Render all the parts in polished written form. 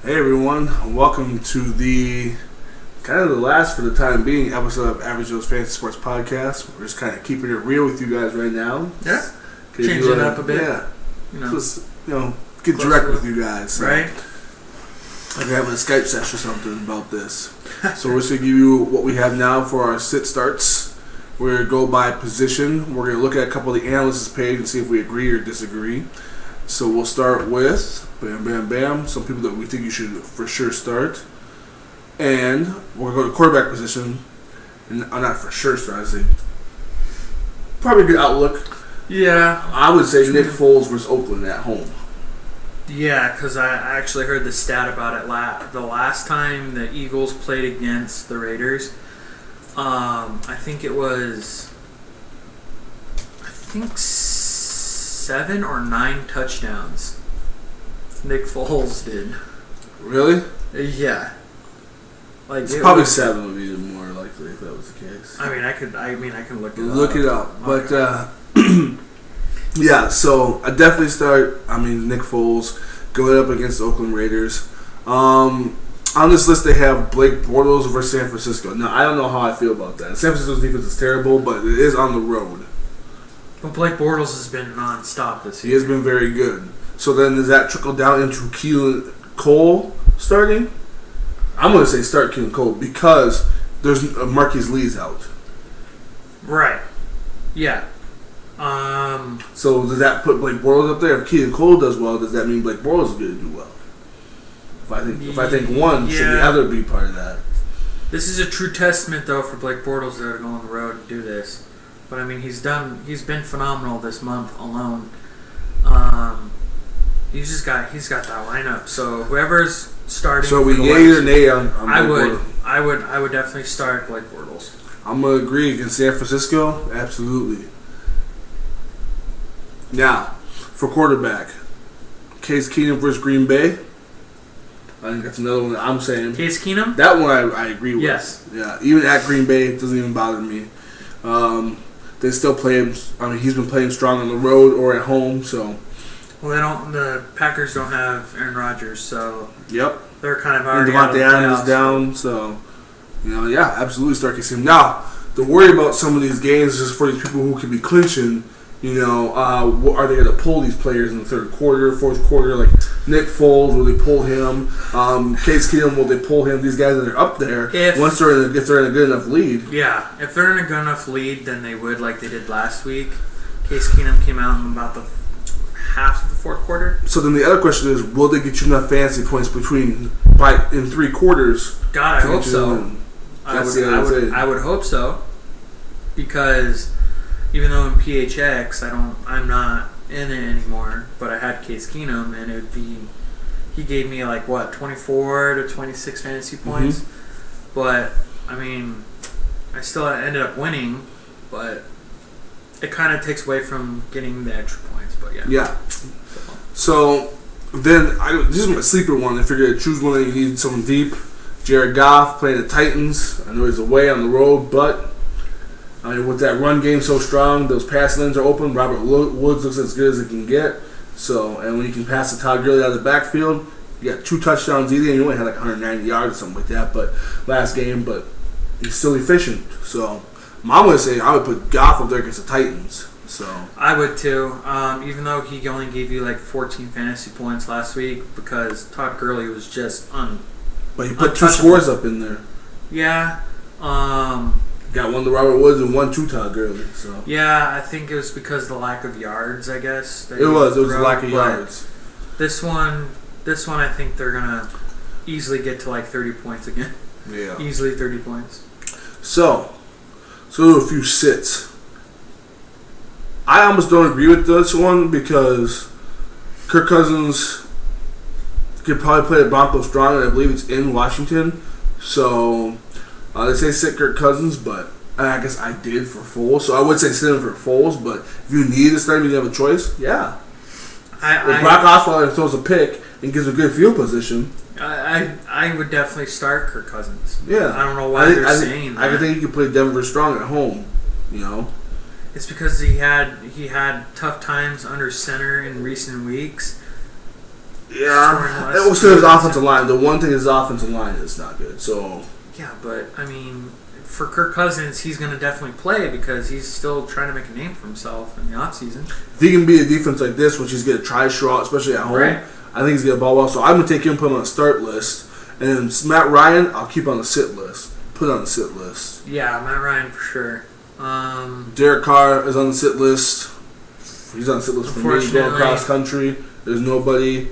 Hey everyone, welcome to the kind of the last for the time being episode of Average Joe's Fantasy Sports Podcast. We're just kind of keeping it real with you guys right now. Yeah, changing it up a bit. Yeah, just get direct with you guys. So. Right. Like we're having a Skype session or something about this. So we're just going to give you what we have now for our sit starts. We're going to go by position. We're going to look at a couple of the analysts' page and see if we agree or disagree. So we'll start with some people that we think you should for sure start. And we're going to go to quarterback position. And not for sure start, I'd say probably a good outlook. Yeah. I would say Nick Foles versus Oakland at home. Yeah, because I actually heard the stat about it the last time the Eagles played against the Raiders. I think it was 7 or 9 touchdowns Nick Foles did. Really? Yeah. Like it's probably 7 would be more likely if that was the case. I can look it up. Look it up. But yeah, so I definitely start Nick Foles going up against the Oakland Raiders. On this list they have Blake Bortles versus San Francisco. Now I don't know how I feel about that. San Francisco's defense is terrible, but it is on the road. But Blake Bortles has been non-stop this year. He has been very good. So then does that trickle down into Keelan Cole starting? I'm going to say start Keelan Cole because there's Marquise Lee's out. Right. Yeah. So does that put Blake Bortles up there? If Keelan Cole does well, does that mean Blake Bortles is going to do well? If I think one, should the other be part of that? This is a true testament, though, for Blake Bortles to go on the road and do this. But I mean, he's been phenomenal this month alone. He's got that lineup. So whoever's starting. So we yay or nay on I would definitely start Blake Bortles. I'm gonna agree against San Francisco. Absolutely. Now, for quarterback, Case Keenum versus Green Bay. I think that's another one that I'm saying. Case Keenum? That one I agree with. Yes. Yeah, even at Green Bay, it doesn't even bother me. They still play him. He's been playing strong on the road or at home, so. Well, the Packers don't have Aaron Rodgers, so. Yep. They're kind of already and Devontae Adams is down, so. Yeah, absolutely start Case Keenum. Now, the worry about some of these games is for these people who could be clinching. Are they going to pull these players in the third quarter, fourth quarter? Like Nick Foles, will they pull him? Case Keenum, will they pull him? These guys that are up there, if they're in a good enough lead. Yeah, if they're in a good enough lead, then they would, like they did last week. Case Keenum came out in about the half of the fourth quarter. So then the other question is, will they get you enough fantasy points in 3 quarters? God, I hope so. I would hope so, because. Even though in PHX I'm not in it anymore, but I had Case Keenum, and he gave me 24 to 26 fantasy points. Mm-hmm. But I still ended up winning, but it kind of takes away from getting the extra points. But yeah. Yeah. So then this is my sleeper one. I figured I'd choose one that you need someone deep. Jared Goff playing the Titans. I know he's away on the road, but. With that run game so strong, those pass lanes are open. Robert Woods looks as good as it can get. So, and when you can pass the Todd Gurley out of the backfield, you got 2 touchdowns either, and you only had 190 yards or something like that. But last game, but he's still efficient. So, I'm going to say I would put Goff up there against the Titans. So I would too. Even though he only gave you 14 fantasy points last week because Todd Gurley was just But he put 2 scores up in there. Yeah. Got one to Robert Woods and one to Todd Gurley. So yeah, I think it was because of the lack of yards. I guess it was the lack of yards. This one, I think they're gonna easily get to 30 points again. Yeah, easily 30 points. So a few sits. I almost don't agree with this one because Kirk Cousins could probably play the Broncos strong, and I believe it's in Washington. So. They say sit Kirk Cousins, but I guess I did for Foles. So I would say sit him for Foles, but if you need to start him, you have a choice. Yeah. If Brock Osweiler throws a pick and gives a good field position. I would definitely start Kirk Cousins. Yeah. I don't know why they're saying that. I think you could play Denver strong at home, It's because he had tough times under center in recent weeks. Yeah, it was because his offensive line. The one thing his offensive line is not good. So yeah, but I mean, for Kirk Cousins, he's going to definitely play because he's still trying to make a name for himself in the offseason. If he can be a defense like this, which he's going to try to show out, especially at home, right. I think he's going to ball well. So I'm going to take him, put him on the start list. And then Matt Ryan, I'll keep on the sit list. Put on the sit list. Yeah, Matt Ryan for sure. Derek Carr is on the sit list. He's on the sit list for me. Going cross country. There's nobody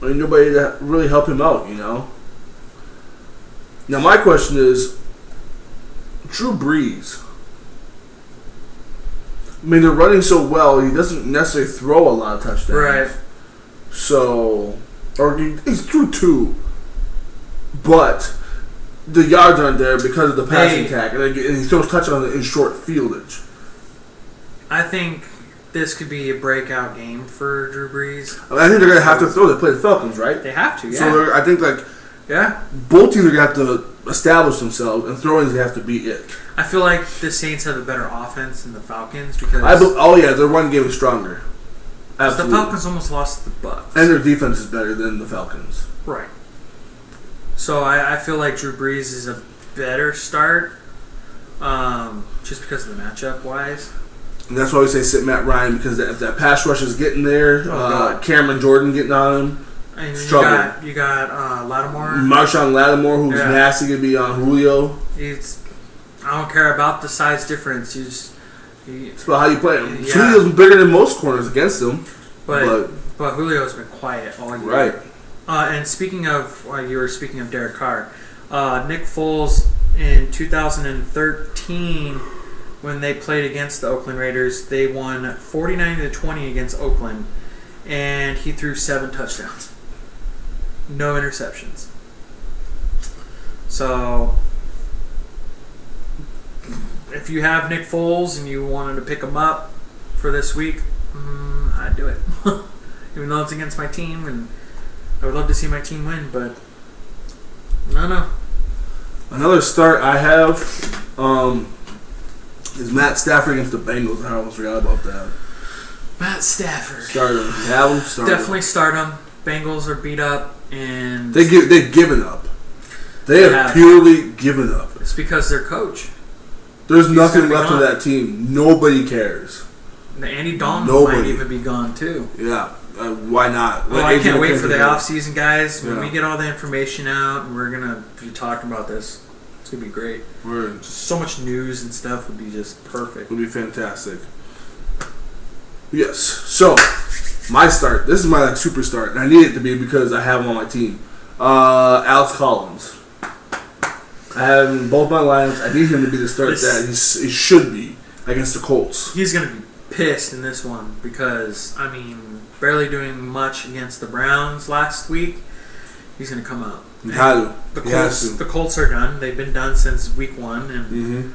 to really help him out, you know. Now my question is, Drew Brees. I mean, they're running so well, he doesn't necessarily throw a lot of touchdowns. Right. So, or he's threw 2, but the yards aren't there because of the passing attack, and he throws touchdowns in short fieldage. I think this could be a breakout game for Drew Brees. I think they're going to have to throw. They play the Falcons, right? They have to, yeah. So I think, both teams are going to have to establish themselves, and throwing is going to have to be it. I feel like the Saints have a better offense than the Falcons because... their run game is stronger. Absolutely. The Falcons almost lost to the Bucs. And their defense is better than the Falcons. Right. So I feel like Drew Brees is a better start just because of the matchup-wise. And that's why we say sit Matt Ryan, because if that pass rush is getting there, Cameron Jordan getting on him, and struggle. You got Lattimore. Marshawn Lattimore, who's nasty, going to be on Julio. I don't care about the size difference. It's about how you play him. Yeah. Julio's bigger than most corners against him. But Julio's been quiet all year. Right. And speaking of, you were speaking of Derek Carr, Nick Foles in 2013, when they played against the Oakland Raiders, they won 49-20 against Oakland, and he threw 7 touchdowns. No interceptions. So, if you have Nick Foles and you wanted to pick him up for this week, I'd do it. Even though it's against my team, and I would love to see my team win, but no. Another start I have is Matt Stafford against the Bengals. I almost forgot about that. Matt Stafford. Start him. Have him. Start Definitely start him. Bengals are beat up, and they've given up. They have purely given up. It's because their coach. There's nothing left of that team. Nobody cares. Andy Dalton might even be gone too. Yeah. Why not? Well, I can't wait for the off-season, guys. When we get all the information out, and we're going to be talking about this, it's going to be great. So much news and stuff would be just perfect. It would be fantastic. Yes. So, my start. This is my super start, and I need it to be because I have him on my team. Alex Collins. I have him in both my lineups. I need him to be the start that he should be against the Colts. He's going to be pissed in this one because, barely doing much against the Browns last week. He's going to come out. The Colts are done. They've been done since week 1, and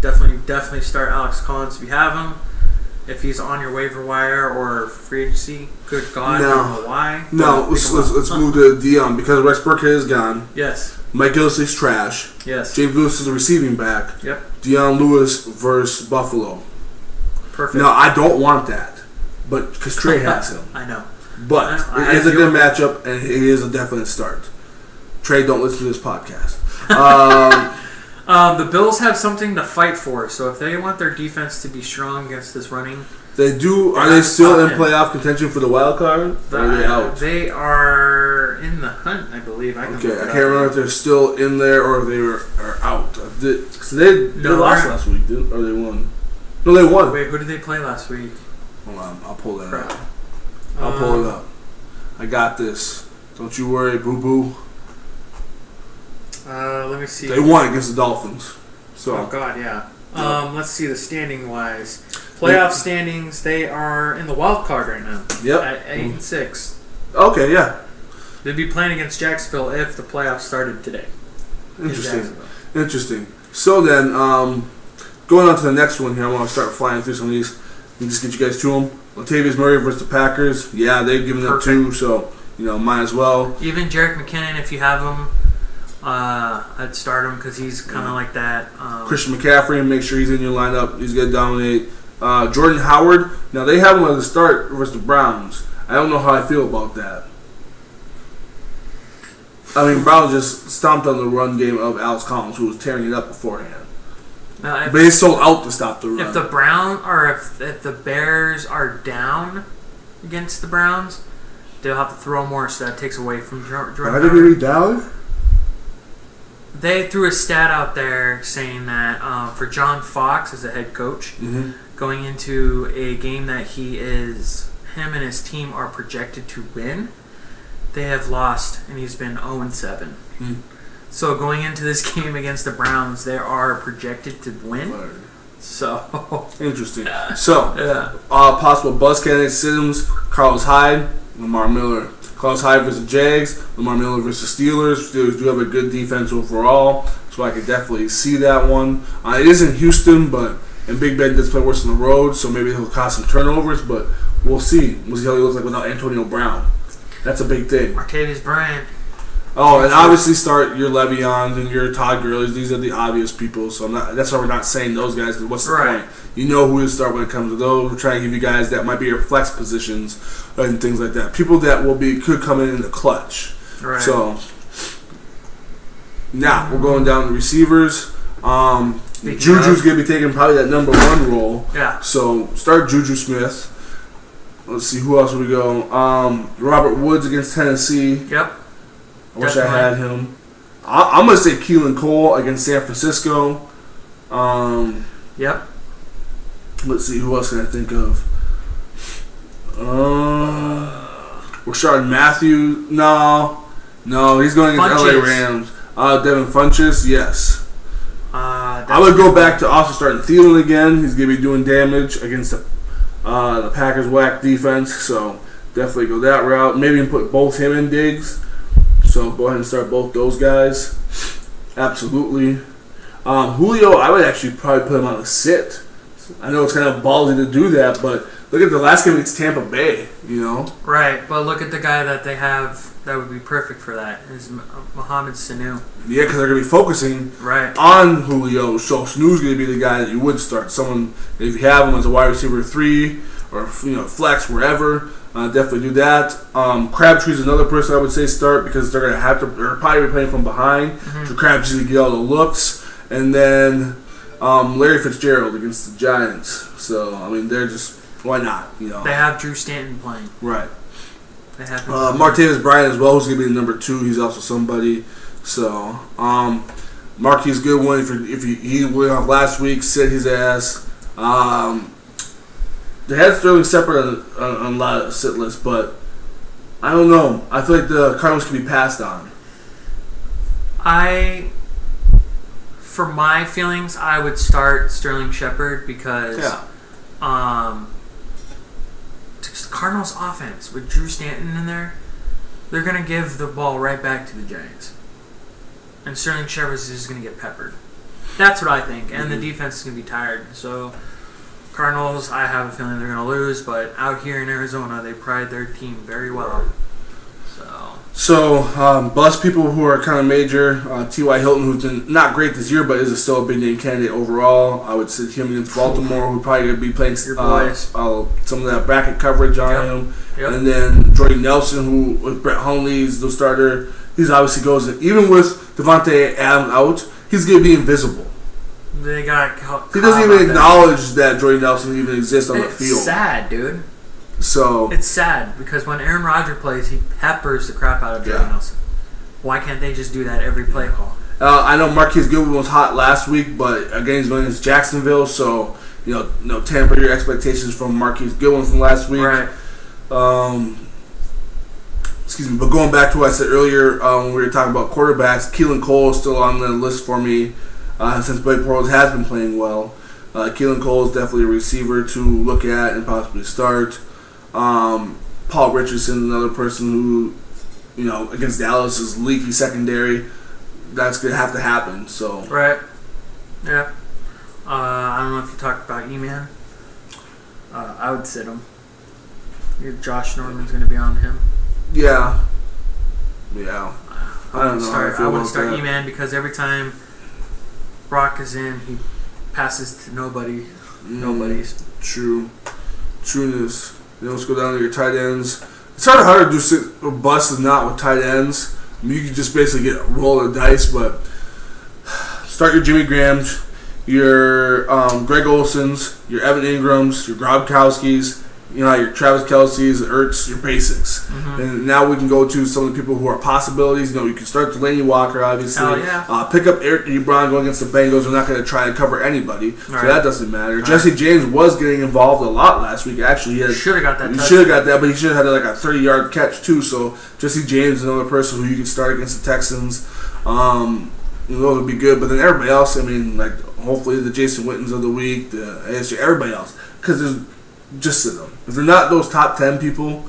definitely start Alex Collins if you have him. If he's on your waiver wire or free agency, good God, I don't know why. No, let's move to Dion because Rex Burkhead is gone. Yes. Mike Gillislee's trash. Yes. James Lewis is a receiving back. Yep. Dion Lewis versus Buffalo. Perfect. No, I don't want that, but because Trey has him. I know. But it is a good matchup, and it is a definite start. Trey, don't listen to this podcast. The Bills have something to fight for, so if they want their defense to be strong against this running... They do. Are they still in playoff contention for the wild card? Or are they out? They are in the hunt, I believe. I can't remember if they're still in there or if they are out. So they lost last week, or they won? No, they won. Wait, who did they play last week? Hold on, I'll pull that up. I'll pull it up. I got this. Don't you worry, boo-boo. Let me see. They won against the Dolphins. So. Oh, God, yeah. Let's see the standing-wise. Playoff standings, they are in the wild card right now. Yep. At 8-6. Okay, yeah. They'd be playing against Jacksonville if the playoffs started today. Interesting. So then, going on to the next one here, I want to start flying through some of these and just get you guys to them. Latavius Murray versus the Packers. Yeah, they've given up 2, so, might as well. Even Jerick McKinnon, if you have him, I'd start him because he's kind of like that. Christian McCaffrey, make sure he's in your lineup. He's going to dominate. Jordan Howard. Now, they have him at the start versus the Browns. I don't know how I feel about that. I mean, Brown just stomped on the run game of Alex Collins, who was tearing it up beforehand. But they sold out to stop the run. If the if the Bears are down against the Browns, they'll have to throw more, so that takes away from Jordan. Are they going to be down? They threw a stat out there saying that for John Fox as a head coach, going into a game that him and his team are projected to win, they have lost, and he's been 0-7. So going into this game against the Browns, they are projected to win. So interesting. So possible buzz candidates: Sims, Carlos Hyde, Lamar Miller. Carlos Hyde versus Jags, Lamar Miller versus Steelers. Steelers do have a good defense overall, so I could definitely see that one. It is in Houston, and Big Ben does play worse on the road, so maybe he'll cause some turnovers, but we'll see. We'll see how he looks like without Antonio Brown. That's a big thing. Martavis Bryant. Oh, and obviously start your Le'Veons and your Todd Gurley's. These are the obvious people, so that's why we're not saying those guys, because what's the point? You know who to start when it comes to those. We're trying to give you guys that might be your flex positions and things like that. People that could come in the clutch. Right. So, now, we're going down to receivers. Juju's going to be taking probably that number one role. Yeah. So, start Juju Smith. Let's see, who else would we go? Robert Woods against Tennessee. Yep. I wish I had him. I'm going to say Keelan Cole against San Francisco. Yep. Let's see, who else can I think of? Rashard Matthews. No, he's going against LA Rams. Devin Funchess, yes. I would go back to also starting Thielen again. He's going to be doing damage against the Packers' whack defense, so definitely go that route. Maybe put both him and Diggs. So go ahead and start both those guys. Absolutely. Julio, I would actually probably put him on a sit. I know it's kind of ballsy to do that, but look at the last game against Tampa Bay, Right, but look at the guy that they have that would be perfect for that is Mohamed Sanu. Yeah, because they're going to be focusing on Julio, so Sanu's going to be the guy that you would start. Someone, if you have him as a wide receiver 3 or flex, wherever, definitely do that. Crabtree's another person I would say start because they're going to have to, they're probably playing from behind, so Crabtree's going to get all the looks. And then Larry Fitzgerald against the Giants. So, I mean, they're just, why not? They have Drew Stanton playing. Right. They have Martavis Bryant as well, who's going to be the number 2. He's also somebody. So, Marquise Goodwin, if he went off last week, sit his ass. They had Sterling separate on a lot of sit lists, but I don't know. I feel like the Cardinals can be passed on. For my feelings, I would start Sterling Shepard because Cardinals offense with Drew Stanton in there, they're going to give the ball right back to the Giants. And Sterling Shepard is just going to get peppered. That's what I think. And the defense is going to be tired. So Cardinals, I have a feeling they're going to lose, but out here in Arizona, they pride their team very well. So, bus people who are kind of major. T.Y. Hilton, who's been not great this year, but is still a big name candidate overall. I would sit him against Baltimore, who's probably going to be playing some of that bracket coverage on him. Yep. And then Jordy Nelson, who with Brett Hundley's the starter, he's obviously goes in. Even with Devontae Adams out, he's going to be invisible. They got he doesn't even acknowledge that Jordy Nelson even exists on the field. It's sad, dude. So it's sad because when Aaron Rodgers plays, he peppers the crap out of Jordy Nelson. Why can't they just do that every play call? I know Marquise Goodwin was hot last week, but again he's going against Jacksonville, so temper your expectations from Marquise Goodwin from last week. Right. Excuse me, but going back to what I said earlier when we were talking about quarterbacks, Keelan Cole is still on the list for me since Blake Bortles has been playing well. Keelan Cole is definitely a receiver to look at and possibly start. Paul Richardson, another person who, against Dallas is leaky secondary. That's going to have to happen. So right. Yeah. I don't know if you talked about E-Man. I would sit him. Your Josh Norman's going to be on him. Yeah. Yeah. I don't know. I wouldn't start E-Man because every time Brock is in, he passes to nobody. Nobody's. Trueness. Let's go down to your tight ends. It's hard to do sit or bust and not with tight ends. I mean, you can just basically get roll the dice, but start your Jimmy Grahams, your Greg Olsons, your Evan Ingrams, your Gronkowskis, your Travis Kelce's, Ertz, your basics. Mm-hmm. And now we can go to some of the people who are possibilities. You can start Delaney Walker, obviously. Oh, yeah. Pick up Eric Ebron going against the Bengals. We're not going to try and cover anybody, so that doesn't matter. Right. Jesse James was getting involved a lot last week. Actually, he should have got that. He should have got that, but he should have had like a 30-yard catch too. So Jesse James is another person who you can start against the Texans. Those would be good. But then everybody else, I mean, like hopefully the Jason Wittens of the week, the ASJ, everybody else, because there's just sit them. If they're not those top 10 people,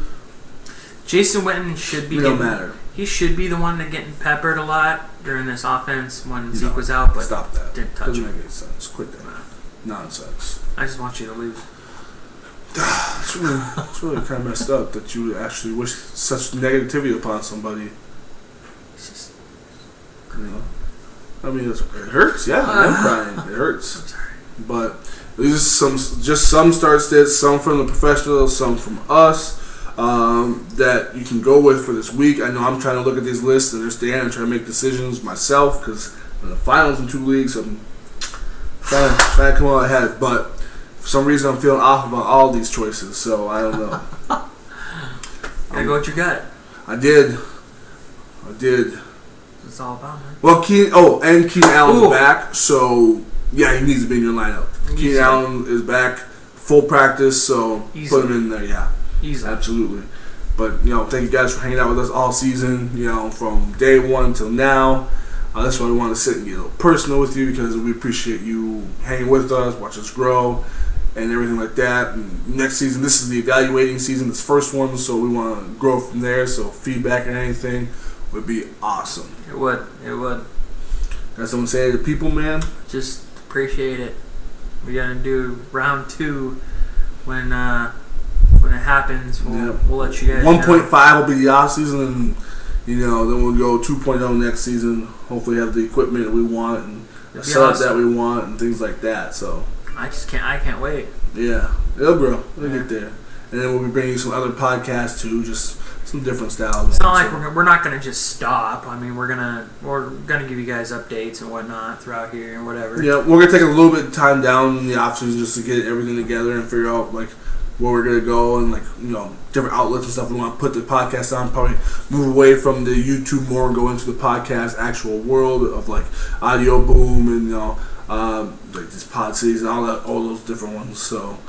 Jason Witten should be. Don't matter. He should be the one that getting peppered a lot during this offense when Zeke was out. But stop that. Didn't touch Doesn't him. make any sense. Quit that nonsense. I just want you to lose. It's really kind of messed up that you would actually wish such negativity upon somebody. It's just, I mean, it hurts. Yeah, I'm crying. It hurts. I'm sorry. But these are some start stats, some from the professionals, some from us, that you can go with for this week. I know I'm trying to look at these lists and understand and try to make decisions myself because I'm in the finals in 2 leagues. I'm trying to come out ahead. But for some reason, I'm feeling off about all these choices, so I don't know. Gotta go with your gut. I did. It's all about, man. Well, Keenan Allen's back, so yeah, he needs to be in your lineup. Keenan Allen is back, full practice, so put him in there. Yeah, absolutely. But thank you guys for hanging out with us all season. From day one till now. That's why we want to sit and get a little personal with you because we appreciate you hanging with us, watch us grow, and everything like that. And next season, this is the evaluating season, this first one, so we want to grow from there. So feedback and anything would be awesome. It would. Got something to say to the people, man? Just appreciate it. We gotta do round 2 when it happens. We'll let you guys 1.5 will be the off season, and then we'll go 2.0 next season. Hopefully, have the equipment that we want and the setup that we want and things like that. So I can't wait. Yeah, it'll grow. It'll get there, and then we'll be bringing some other podcasts too, just some different styles. It's not like we're not gonna just stop. I mean, we're gonna give you guys updates and whatnot throughout here and whatever. Yeah, we're gonna take a little bit of time down in the off season just to get everything together and figure out like where we're gonna go and different outlets and stuff. We want to put the podcast on. Probably move away from the YouTube more and go into the podcast actual world of like Audio Boom and like this Pod Cities and all those different ones. So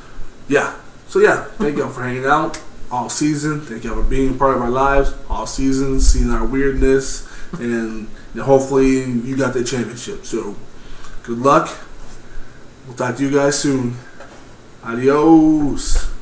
yeah, thank y'all for hanging out all season. Thank y'all for being a part of our lives all season, seeing our weirdness, and hopefully you got that championship. So good luck. We'll talk to you guys soon. Adios.